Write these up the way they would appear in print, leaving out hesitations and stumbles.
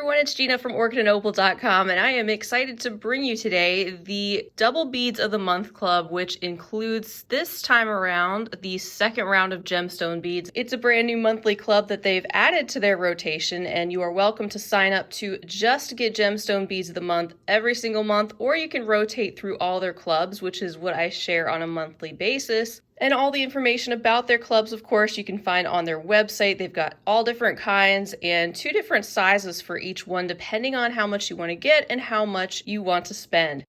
everyone, it's Gina from orchidandopal.com, and I am excited to bring you today the Double Beads of the Month Club, which includes this time around the second round of Gemstone Beads. It's a brand new monthly club that they've added to their rotation, and you are welcome to sign up to just get Gemstone Beads of the Month every single month, or you can rotate through all their clubs, which is what I share on a monthly basis. And all the information about their clubs, of course, you can find on their website. They've got all different kinds and 2 different sizes for each one, depending on how much you want to get and how much you want to spend.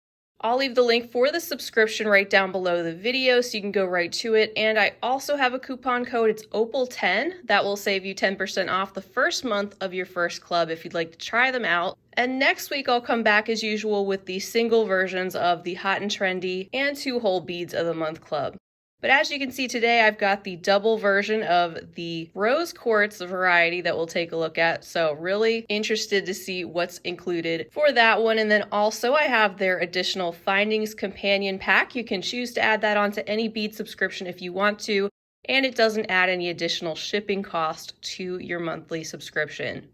I'll leave the link for the subscription right down below the video so you can go right to it. And I also have a coupon code. It's Opal10. That will save you 10% off the first month of your first club if you'd like to try them out. And next week I'll come back as usual with the single versions of the Hot and Trendy and 2 whole Beads of the Month Club. But as you can see today, I've got the double version of the rose quartz variety that we'll take a look at. So really interested to see what's included for that one. And then also I have their additional findings companion pack. You can choose to add that onto any bead subscription if you want to, and it doesn't add any additional shipping cost to your monthly subscription.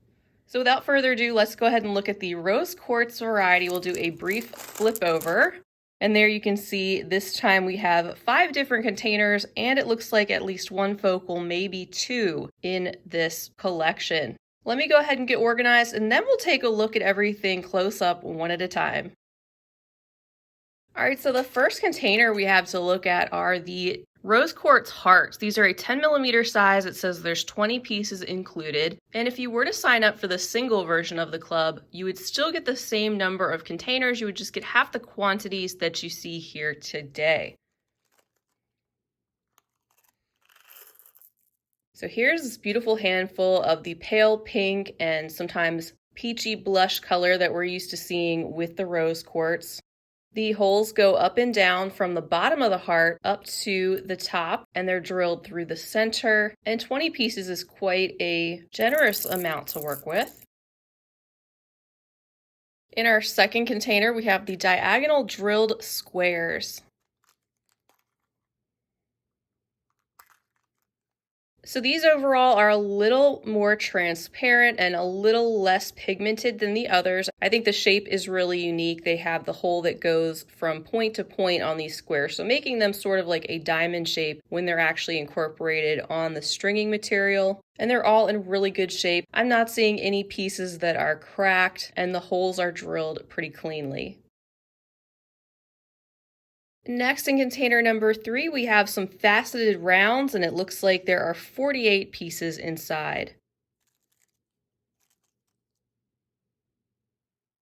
So without further ado, let's go ahead and look at the rose quartz variety. We'll do a brief flip over. And there you can see this time we have 5 different containers, and it looks like at least 1 focal, maybe 2 in this collection. Let me go ahead and get organized, and then we'll take a look at everything close up one at a time. All right, so the first container we have to look at are the rose quartz hearts. These are a 10mm size. It says there's 20 pieces included. And if you were to sign up for the single version of the club, you would still get the same number of containers. You would just get half the quantities that you see here today. So here's this beautiful handful of the pale pink and sometimes peachy blush color that we're used to seeing with the rose quartz. The holes go up and down from the bottom of the heart up to the top, and they're drilled through the center, and 20 pieces is quite a generous amount to work with. In our second container, we have the diagonal drilled squares. So these overall are a little more transparent and a little less pigmented than the others. I think the shape is really unique. They have the hole that goes from point to point on these squares, so making them sort of like a diamond shape when they're actually incorporated on the stringing material. And they're all in really good shape. I'm not seeing any pieces that are cracked, and the holes are drilled pretty cleanly. Next, in container number 3, we have some faceted rounds, and it looks like there are 48 pieces inside.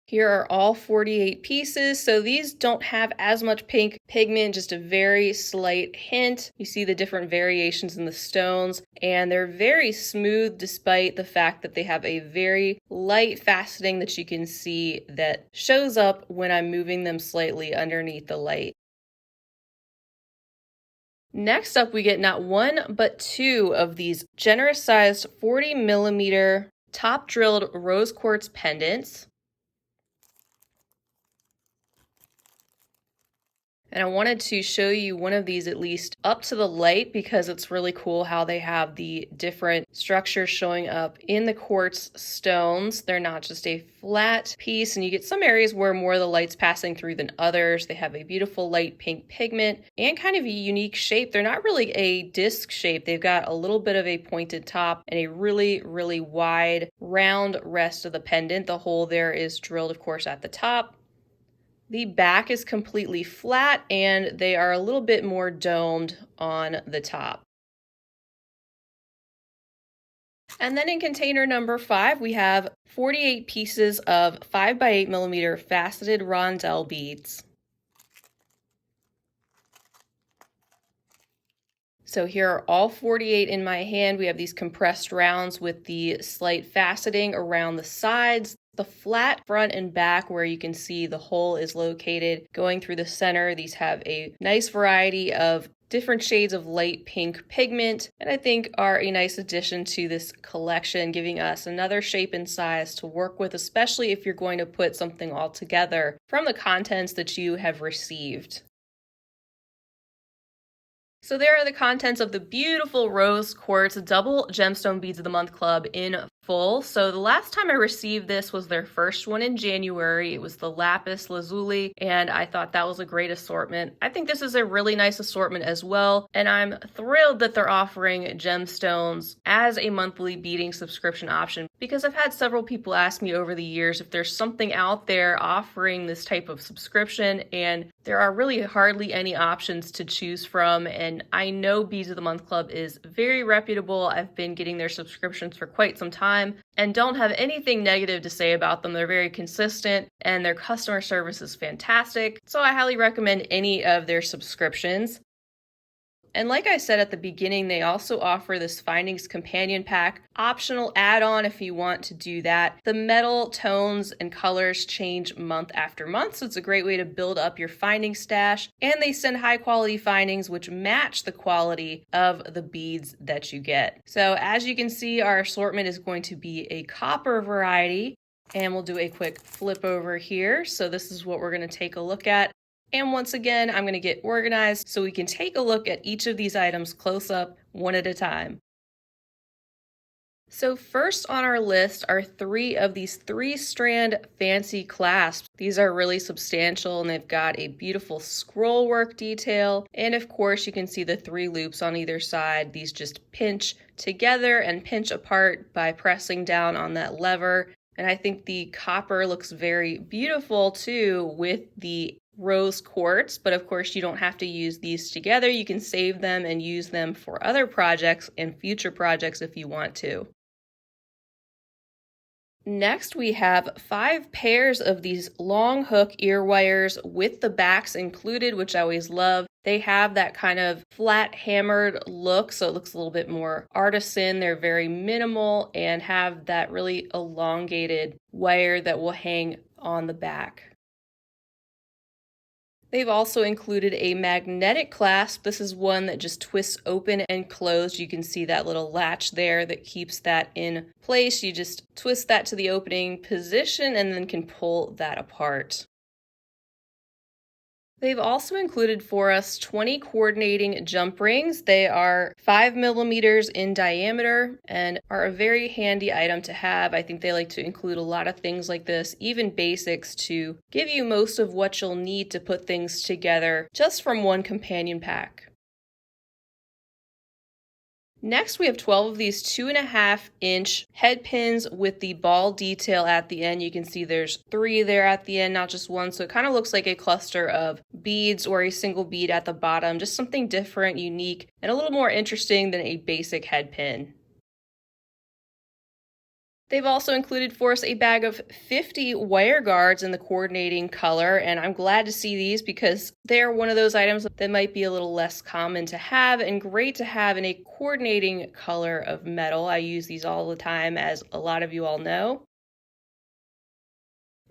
Here are all 48 pieces, so these don't have as much pink pigment, just a very slight hint. You see the different variations in the stones, and they're very smooth despite the fact that they have a very light faceting that you can see that shows up when I'm moving them slightly underneath the light. Next up, we get not 1, but 2 of these generous sized 40mm top drilled rose quartz pendants. And I wanted to show you one of these at least up to the light because it's really cool how they have the different structures showing up in the quartz stones. They're not just a flat piece, and you get some areas where more of the light's passing through than others. They have a beautiful light pink pigment and kind of a unique shape. They're not really a disc shape. They've got a little bit of a pointed top and a really, really wide round rest of the pendant. The hole there is drilled, of course, at the top. The back is completely flat, and they are a little bit more domed on the top. And then in container number 5, we have 48 pieces of 5x8mm faceted rondelle beads. So here are all 48 in my hand. We have these compressed rounds with the slight faceting around the sides. The flat front and back where you can see the hole is located going through the center. These have a nice variety of different shades of light pink pigment, and I think are a nice addition to this collection, giving us another shape and size to work with, especially if you're going to put something all together from the contents that you have received. So there are the contents of the beautiful rose quartz double gemstone beads of the month club in full. So the last time I received this was their first one in January. It was the lapis lazuli, and I thought that was a great assortment. I think this is a really nice assortment as well, and I'm thrilled that they're offering gemstones as a monthly beading subscription option, because I've had several people ask me over the years if there's something out there offering this type of subscription, and there are really hardly any options to choose from. And I know Beads of the Month Club is very reputable. I've been getting their subscriptions for quite some time and don't have anything negative to say about them. They're very consistent and their customer service is fantastic. So I highly recommend any of their subscriptions. And like I said at the beginning, they also offer this Findings Companion Pack, optional add-on if you want to do that. The metal tones and colors change month after month, so it's a great way to build up your finding stash. And they send high quality findings which match the quality of the beads that you get. So as you can see, our assortment is going to be a copper variety. And we'll do a quick flip over here. So this is what we're going to take a look at. And once again, I'm going to get organized so we can take a look at each of these items close up, one at a time. So first on our list are 3 of these 3-strand fancy clasps. These are really substantial and they've got a beautiful scroll work detail. And of course you can see the 3 loops on either side. These just pinch together and pinch apart by pressing down on that lever. And I think the copper looks very beautiful too with the rose quartz, but of course you don't have to use these together. You can save them and use them for other projects and future projects if you want to. Next, we have 5 pairs of these long hook ear wires with the backs included, which I always love. They have that kind of flat hammered look, so it looks a little bit more artisan. They're very minimal and have that really elongated wire that will hang on the back. They've also included a magnetic clasp. This is one that just twists open and closed. You can see that little latch there that keeps that in place. You just twist that to the opening position and then can pull that apart. They've also included for us 20 coordinating jump rings. They are 5 millimeters in diameter and are a very handy item to have. I think they like to include a lot of things like this, even basics, to give you most of what you'll need to put things together just from one companion pack. Next, we have 12 of these 2.5-inch head pins with the ball detail at the end. You can see there's 3 there at the end, not just one. So it kind of looks like a cluster of beads or a single bead at the bottom. Just something different, unique, and a little more interesting than a basic head pin. They've also included for us a bag of 50 wire guards in the coordinating color, and I'm glad to see these because they're one of those items that might be a little less common to have and great to have in a coordinating color of metal. I use these all the time, as a lot of you all know.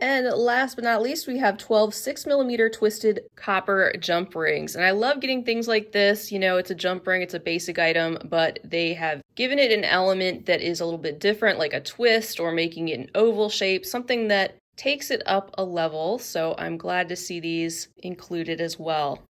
And last but not least, we have 12 6mm twisted copper jump rings. And I love getting things like this. You know, it's a jump ring, it's a basic item, but they have given it an element that is a little bit different, like a twist or making it an oval shape, something that takes it up a level. So I'm glad to see these included as well.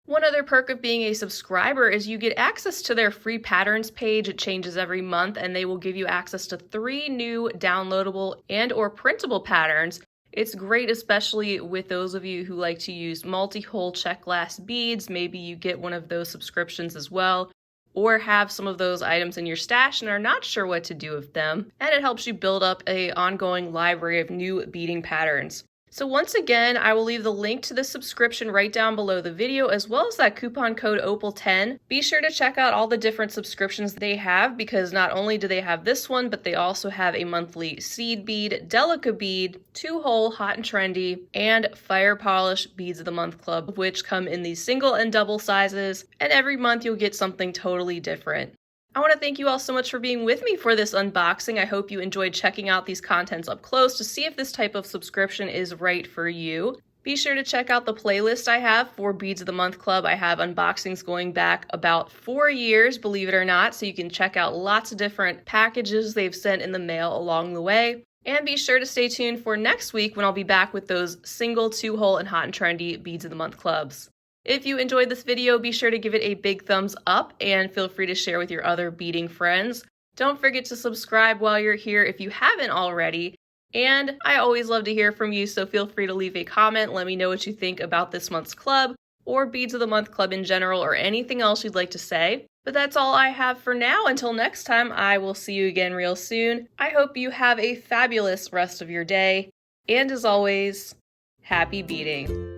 One other perk of being a subscriber is you get access to their free patterns page. It changes every month and they will give you access to 3 new downloadable and or printable patterns. It's great, especially with those of you who like to use multi-hole check glass beads. Maybe you get one of those subscriptions as well, or have some of those items in your stash and are not sure what to do with them. And it helps you build up an ongoing library of new beading patterns. So once again, I will leave the link to the subscription right down below the video, as well as that coupon code OPAL10. Be sure to check out all the different subscriptions they have, because not only do they have this one, but they also have a monthly seed bead, delica bead, 2-hole hot and trendy, and fire polish beads of the month club, which come in these single and double sizes. And every month you'll get something totally different. I want to thank you all so much for being with me for this unboxing. I hope you enjoyed checking out these contents up close to see if this type of subscription is right for you. Be sure to check out the playlist I have for Beads of the Month Club. I have unboxings going back about 4 years, believe it or not, so you can check out lots of different packages they've sent in the mail along the way. And be sure to stay tuned for next week when I'll be back with those single, 2-hole, and hot and trendy Beads of the Month clubs. If you enjoyed this video, be sure to give it a big thumbs up and feel free to share with your other beading friends. Don't forget to subscribe while you're here if you haven't already. And I always love to hear from you, so feel free to leave a comment. Let me know what you think about this month's club, or Beads of the Month club in general, or anything else you'd like to say. But that's all I have for now. Until next time, I will see you again real soon. I hope you have a fabulous rest of your day. And as always, happy beading.